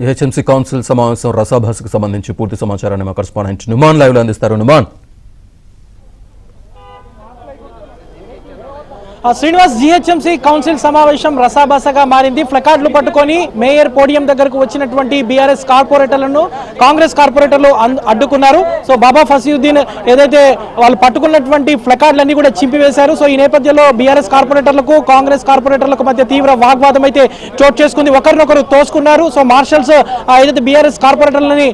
HMC council సమావేశం రసాభాసకు సంబంధించి పూర్తి సమాచారాన్ని మా కరెస్పాండెంట్ నుమాన్ లైవ్ లో అందిస్తారు. నుమాన్. శ్రీనివాస్, జిహెచ్ఎంసీ కౌన్సిల్ సమావేశం రసాభాసగా మారింది. ప్లకార్డులు పట్టుకొని మేయర్ పోడియం దగ్గరకు వచ్చినటువంటి బీఆర్ఎస్ కార్పొరేటర్లను కాంగ్రెస్ కార్పొరేటర్లు అడ్డుకున్నారు. సో బాబా ఫసీయుద్దీన్ ఏదైతే వాళ్ళు పట్టుకున్నటువంటి ప్లకార్డులన్నీ కూడా చింపివేశారు. సో ఈ నేపథ్యంలో బీఆర్ఎస్ కార్పొరేటర్లకు కాంగ్రెస్ కార్పొరేటర్లకు మధ్య తీవ్ర వాగ్వాదం అయితే చోటు చేసుకుంది. ఒకరినొకరు తోసుకున్నారు. సో మార్షల్స్ ఏదైతే బీఆర్ఎస్ కార్పొరేటర్లని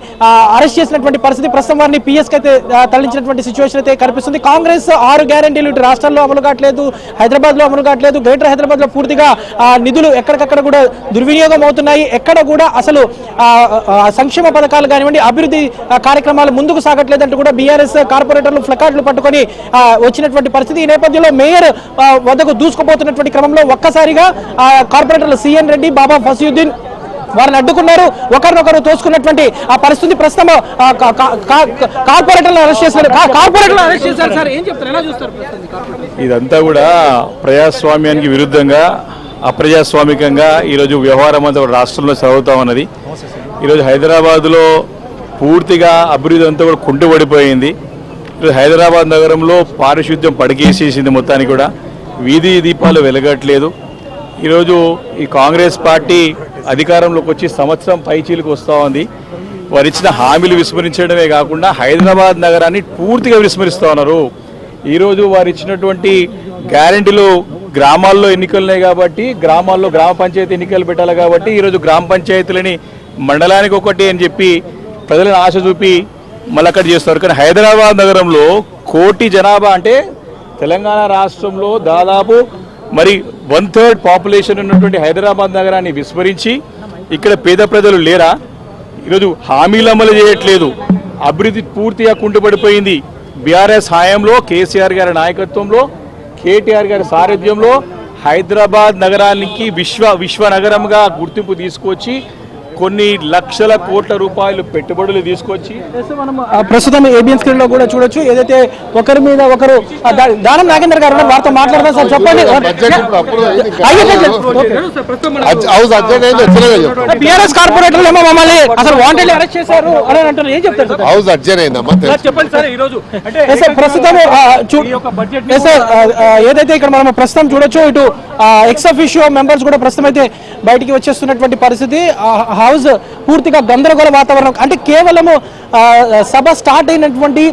అరెస్ట్ చేసినటువంటి పరిస్థితి, ప్రస్తుతం వారిని పిఎస్కి అయితే తరలించినటువంటి సిచ్యువేషన్ అయితే కనిపిస్తుంది. కాంగ్రెస్ 6 గ్యారెంటీలు ఇటు రాష్ట్రాల్లో అమలు కావట్లేదు, హైదరాబాద్ లో అమలు కావట్లేదు. గ్రేటర్ హైదరాబాద్ లో పూర్తిగా నిధులు ఎక్కడికక్కడ కూడా దుర్వినియోగం అవుతున్నాయి. ఎక్కడ కూడా అసలు సంక్షేమ పథకాలు కానివ్వండి, అభివృద్ధి కార్యక్రమాలు ముందుకు సాగట్లేదంటూ కూడా బీఆర్ఎస్ కార్పొరేటర్లు ప్లకార్డులు పట్టుకొని వచ్చినటువంటి పరిస్థితి. ఈ నేపథ్యంలో మేయర్ వద్దకు దూసుకుపోతున్నటువంటి క్రమంలో ఒక్కసారిగా కార్పొరేటర్లు సిఎన్ రెడ్డి, బాబా ఫసీయుద్దీన్ వారిని అడ్డుకున్నారు. ఒకరినొకరు తోసుకున్నటువంటి ఆ పరిస్థితి. ప్రస్తుతం కార్పొరేటర్లను అరెస్ట్ చేశారు. సార్ ఏం చెప్తారు, ఎలా చూస్తారు? ఇదంతా కూడా ప్రజాస్వామ్యానికి విరుద్ధంగా, అప్రజాస్వామికంగా ఈరోజు వ్యవహారం అంతా రాష్ట్రంలో సాగుతూ ఉన్నది. ఈరోజు హైదరాబాద్లో పూర్తిగా అభివృద్ధి అంతా కూడా కుంటుపడిపోయింది. ఈరోజు హైదరాబాద్ నగరంలో పారిశుద్ధ్యం పడికేసేసింది. మొత్తానికి కూడా వీధి దీపాలు వెలగట్లేదు. ఈరోజు ఈ కాంగ్రెస్ పార్టీ అధికారంలోకి వచ్చి సంవత్సరం పైచీలకు వస్తూ ఉంది. వారు ఇచ్చిన హామీలు విస్మరించడమే కాకుండా హైదరాబాద్ నగరాన్ని పూర్తిగా విస్మరిస్తూ ఉన్నారు. ఈరోజు వారు ఇచ్చినటువంటి గ్యారెంటీలు గ్రామాల్లో ఎన్నికలున్నాయి కాబట్టి, గ్రామాల్లో గ్రామ పంచాయతీ ఎన్నికలు పెట్టాలి కాబట్టి ఈరోజు గ్రామ పంచాయతీలని మండలానికి ఒకటి అని చెప్పి ప్రజలను ఆశ చూపి మళ్ళీ అక్కడ చేస్తారు. కానీ హైదరాబాద్ నగరంలో 1 కోటి జనాభా అంటే తెలంగాణ రాష్ట్రంలో దాదాపు మరి 1/3 పాపులేషన్ ఉన్నటువంటి హైదరాబాద్ నగరాన్ని విస్మరించి ఇక్కడ పేద ప్రజలు లేరా? ఈరోజు హామీలు అమలు చేయట్లేదు. అభివృద్ధి పూర్తిగా కుంటుపడిపోయింది. బీఆర్ఎస్ హయాంలో కేసీఆర్ గారి నాయకత్వంలో, కేటీఆర్ గారి సారథ్యంలో హైదరాబాద్ నగరానికి విశ్వ నగరంగా గుర్తింపు తీసుకొచ్చి కొన్ని లక్షల కోట్ల రూపాయలు పెట్టుబడులు తీసుకొచ్చి ప్రస్తుతం ఏబిఎన్ స్క్రీన్ లో కూడా చూడొచ్చు. ఏదైతే ఒకరి మీద ఒకరు దానం నాగేందర్ గారు వారితో మాట్లాడదాం. సార్ చెప్పండి, బీఆర్ఎస్ కార్పొరేటర్లు ఏమో మమ్మల్ని అసలు వాంటెడ్లీ అరెస్ట్ చేశారు అని అంటారు, ఏం చెప్తారు? హౌస్ అడ్జర్న్ అయిందమ్మా, చెప్పండి సార్. ఈ రోజు ప్రస్తుతం ఏదైతే ఇక్కడ మనం ప్రస్తుతం చూడొచ్చు, ఇటు ఎక్స్ అఫీషియో మెంబర్స్ కూడా ప్రస్తుతం అయితే బయటికి వచ్చేస్తున్నటువంటి పరిస్థితి. హౌస్ పూర్తిగా గందరగోళ వాతావరణం. అంటే కేవలము సభ స్టార్ట్ అయినటువంటి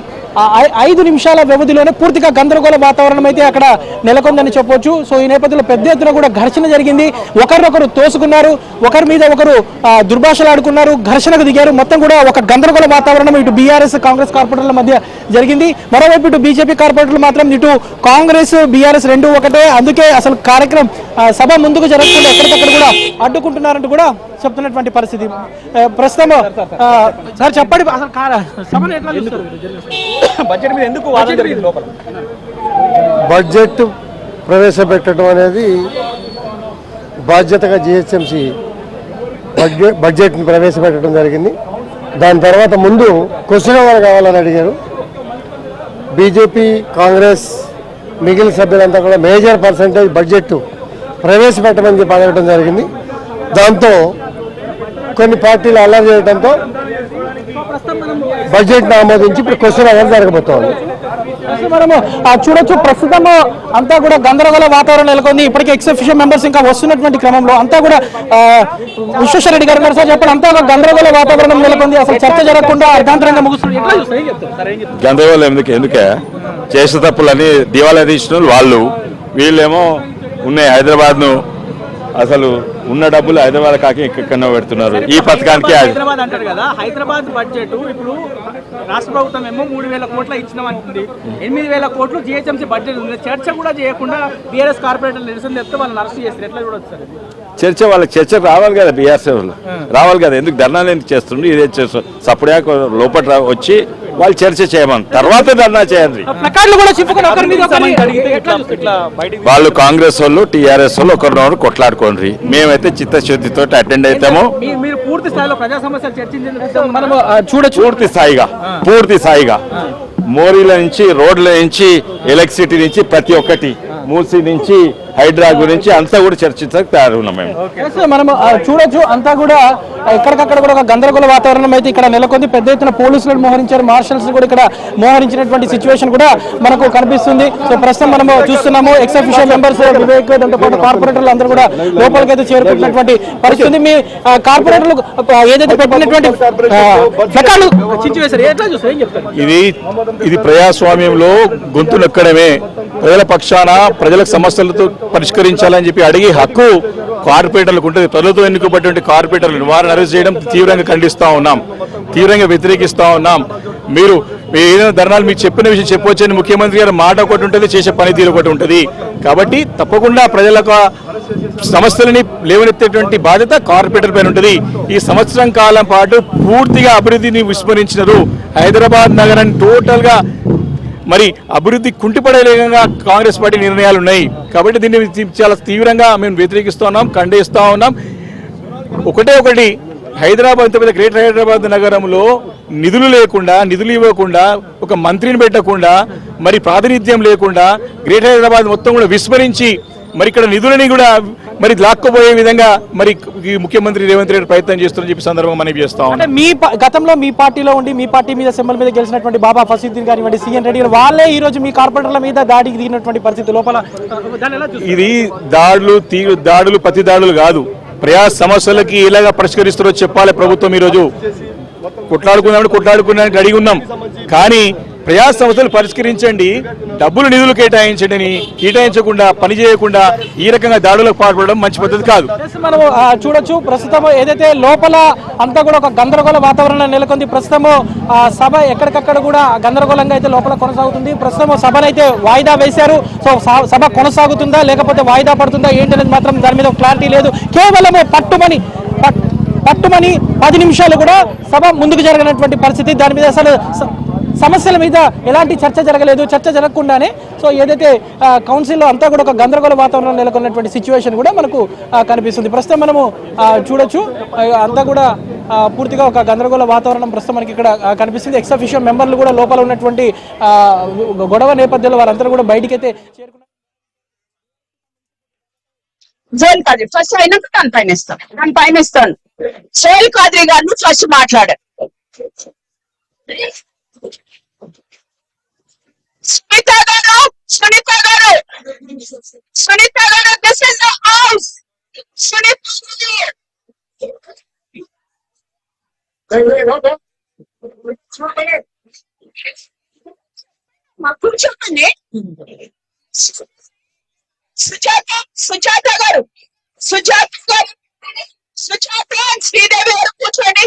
5 నిమిషాల వ్యవధిలోనే పూర్తిగా గందరగోళ వాతావరణం అయితే అక్కడ నెలకొందని చెప్పొచ్చు. సో ఈ నేపథ్యంలో పెద్ద ఎత్తున కూడా ఘర్షణ జరిగింది. ఒకరినొకరు తోసుకున్నారు, ఒకరి మీద ఒకరు దుర్భాషలు ఆడుకున్నారు, ఘర్షణకు దిగారు. మొత్తం కూడా ఒక గందరగోళ వాతావరణం ఇటు బీఆర్ఎస్ కాంగ్రెస్ కార్పొరేటర్ల మధ్య జరిగింది. మరోవైపు ఇటు బీజేపీ కార్పొరేటర్లు మాత్రం ఇటు కాంగ్రెస్ బీఆర్ఎస్ రెండు ఒకటే, అందుకే అసలు కార్యక్రమం సభ ముందుకు జరగకుండా ఎక్కడికక్కడ కూడా అడ్డుకుంటున్నారంటూ కూడా చెప్తున్నటువంటి పరిస్థితి. ప్రస్తుతం సార్ చెప్పండి, అసలు సభను ఎట్లా చూస్తారు? బడ్జెట్ మీద ఎందుకు వాదన జరిగింది లోపల? బడ్జెట్ ప్రవేశపెట్టడం అనేది బాధ్యతగా జిహెచ్ఎంసీ బడ్జెట్ని ప్రవేశపెట్టడం జరిగింది. దాని తర్వాత ముందు క్వశ్చన్ అవర్ కావాలని అడిగారు. బీజేపీ, కాంగ్రెస్, మిగిలిన సభ్యులంతా కూడా మేజర్ పర్సంటేజ్ బడ్జెట్ ప్రవేశపెట్టమని చెప్పి అడగడం జరిగింది. దాంతో కొన్ని పార్టీలు అల్లరి చేయడంతో బడ్జెట్ ఆమోదించి ఇప్పుడు క్వశ్చన్ అవర్ జరగబోతోంది. మనము చూడొచ్చు, ప్రస్తుతం అంతా కూడా గందరగోళ వాతావరణం నెలకొంది. ఇప్పటికే ఎక్స్ అఫీషియల్ మెంబర్స్ ఇంకా వస్తున్నటువంటి క్రమంలో అంతా కూడా విశ్వేశ్వర రెడ్డి గారు సార్ చెప్పండి, అంతా గందరగోళ వాతావరణం నెలకొంది. అసలు చర్చ జరగకుండా అర్ధాంతరంగా ముగుస్తుంది. గందరగోళం ఎందుకే చేసే తప్పులని దివాలా తీసిన వాళ్ళు, వీళ్ళేమో ఉన్నాయి హైదరాబాద్ను అసలు ఉన్న డబ్బులు హైదరాబాద్ కాకి ఎక్కడో పెడుతున్నారు. ఈ పథకానికి హైదరాబాద్ అంటారు కదా, హైదరాబాద్ బడ్జెట్ ఇప్పుడు రాష్ట్ర ప్రభుత్వం ఏమో 3,000 కోట్ల ఇచ్చినామంటుంది. 8,000 కోట్లు జిహెచ్ఎంసీ బడ్జెట్ ఉంది. చర్చ కూడా చేయకుండా బీఆర్ఎస్ కార్పొరేటర్లు నిరసన చెప్తే వాళ్ళని అరెస్ట్ చేస్తారు. ఎట్లా చూడొచ్చు సార్? చర్చ వాళ్ళకి చర్చ రావాలి కదా, బీఆర్ఎస్ రావాలి కదా. ఎందుకు ధర్నాలు ఎందుకు చేస్తుండ్రు? ఇదే చేస్తారు. సపరేట్ లోపల వచ్చి వాళ్ళు చర్చ చేయమని తర్వాత ధర్నా చేయండి. వాళ్ళు కాంగ్రెస్ వాళ్ళు, టీఆర్ఎస్ వాళ్ళు ఒకరినొకరు కొట్లాడుకోండి. మేమైతే చిత్తశుద్ధితో అటెండ్ అవుతాము. పూర్తి స్థాయిలో ప్రజా సమస్యలు చర్చించాము. పూర్తి స్థాయిగా మోరీల నుంచి, రోడ్ల నుంచి, ఎలక్ట్రిసిటీ నుంచి ప్రతి ఒక్కటి, మూసీ నుంచి హైడ్రా గురించి అంతా కూడా చర్చించడానికి తయారున్నాం మేము. Yes, మనం చూడొచ్చు అంతా కూడా ఎక్కడికక్కడ కూడా ఒక గందరగోళ వాతావరణం అయితే ఇక్కడ నెలకొంది. పెద్ద ఎత్తున పోలీసులను మోహరించారు, మార్షల్స్ కూడా ఇక్కడ మోహరించినటువంటి సిచ్యువేషన్ కూడా మనకు కనిపిస్తుంది. సో ప్రస్తుతం మనము చూస్తున్నాము ఎక్స్ అఫీషియల్ మెంబర్స్ వివేక్ దాంతో పాటు కార్పొరేటర్లు అందరూ కూడా లోపలికి అయితే చేరుకుంటున్నటువంటి పరిస్థితి. మీ కార్పొరేటర్లు ఏదైతే పెట్టినటువంటి సిచ్యువేషన్ ఎట్లా చూస్తారు, ఏం చెప్తారు? ఇది ప్రజాస్వామ్యంలో గొంతు నొక్కడమే. ప్రజల పక్షాన ప్రజలకు సమస్యలతో పరిష్కరించాలని చెప్పి అడిగే హక్కు కార్పొరేటర్లకు ఉంటుంది. ప్రజలతో ఎన్నుకోబడినటువంటి కార్పొరేటర్లను వారిని అరెస్ట్ చేయడం తీవ్రంగా ఖండిస్తూ ఉన్నాం, తీవ్రంగా వ్యతిరేకిస్తూ ఉన్నాం. మీరు ఏదైనా ధర్నాలు మీకు చెప్పిన విషయం చెప్పవచ్చని ముఖ్యమంత్రి గారు మాట ఒకటి ఉంటుంది, చేసే పనితీరు ఒకటి ఉంటుంది. కాబట్టి తప్పకుండా ప్రజలకు సమస్యలని లేవనెత్తేటువంటి బాధ్యత కార్పొరేటర్ పైన ఉంటుంది. ఈ సంవత్సరం కాలం పాటు పూర్తిగా అభివృద్ధిని విస్మరించినారు. హైదరాబాద్ నగరాన్ని టోటల్ గా మరి అభివృద్ధి కుంటిపడేలాగా కాంగ్రెస్ పార్టీ నిర్ణయాలు ఉన్నాయి. కాబట్టి దీన్ని చాలా తీవ్రంగా మేము వ్యతిరేకిస్తూ ఉన్నాం, ఖండిస్తూ ఉన్నాం. ఒకటి హైదరాబాద్ పెద్ద గ్రేటర్ హైదరాబాద్ నగరంలో నిధులు లేకుండా, నిధులు ఇవ్వకుండా, ఒక మంత్రిని పెట్టకుండా, మరి ప్రాతినిధ్యం లేకుండా గ్రేటర్ హైదరాబాద్ మొత్తం కూడా విస్మరించి మరి ఇక్కడ నిధులని కూడా మరి లాక్కుపోయే విధంగా మరి ముఖ్యమంత్రి రేవంత్ రెడ్డి ప్రయత్నం చేస్తున్నారని చెప్పి సందర్భంగా మనం చేస్తాం. అంటే మీ గతంలో మీ పార్టీలో ఉండి మీ పార్టీ మీద సింబల్ మీద గెలిచినటువంటి బాబా ఫసీద్దీన్ కానివ్వండి, సీఎన్ రెడ్డి గారు వాళ్ళే ఈ రోజు మీ కార్పొరేటర్ల మీద దాడికి దిగినటువంటి పరిస్థితి లోపల ఇది దాడులు ప్రతి దాడులు కాదు. ప్రజా సమస్యలకి ఎలాగా పరిష్కరిస్తారో చెప్పాలి ప్రభుత్వం. ఈరోజు కొట్లాడుకున్నానికి అడిగి ఉన్నాం, కానీ ప్రజా సమస్యలు పరిష్కరించండి, డబ్బులు నిధులు కేటాయించకుండా పని చేయకుండా ఈ రకంగా దాడులకు పాల్పడడం మంచి పద్ధతి కాదు. మనం చూడొచ్చు ప్రస్తుతం ఏదైతే లోపల అంతా కూడా ఒక గందరగోళ వాతావరణం నెలకొంది. ప్రస్తుతము సభ ఎక్కడికక్కడ కూడా గందరగోళంగా అయితే లోపల కొనసాగుతుంది. ప్రస్తుతం సభనైతే వాయిదా వేశారు. సో సభ కొనసాగుతుందా లేకపోతే వాయిదా పడుతుందా ఏంటనేది మాత్రం దాని మీద క్లారిటీ లేదు. కేవలము పట్టుమని 10 నిమిషాలు కూడా సభ ముందుకు జరగనటువంటి పరిస్థితి. దాని మీద అసలు సమస్యల మీద ఎలాంటి చర్చ జరగలేదు. చర్చ జరగకుండానే సో ఏదైతే కౌన్సిల్లో అంతా కూడా ఒక గందరగోళ వాతావరణం నెలకొన్నటువంటి సిచ్యువేషన్ కూడా మనకు కనిపిస్తుంది. ప్రస్తుతం మనము చూడొచ్చు అంతా కూడా పూర్తిగా ఒక గందరగోళ వాతావరణం ప్రస్తుతం మనకి ఇక్కడ కనిపిస్తుంది. ఎక్స్ అఫీషియల్ మెంబర్లు కూడా లోపల ఉన్నటువంటి గొడవ నేపథ్యంలో వారందరూ కూడా బయటికి అయితే చేరుకున్నారు. జైల్ కాద్రి ఫస్ట్ అయినాక దాని పైన ఇస్తాను. జైల్ కాద్రి గారిని ఫస్ట్ మాట్లాడారు. సునీత గారు this is the house. Sunita మాకు చెప్పండి. సుజాత గారు శ్రీదేవి గారు కూర్చోండి.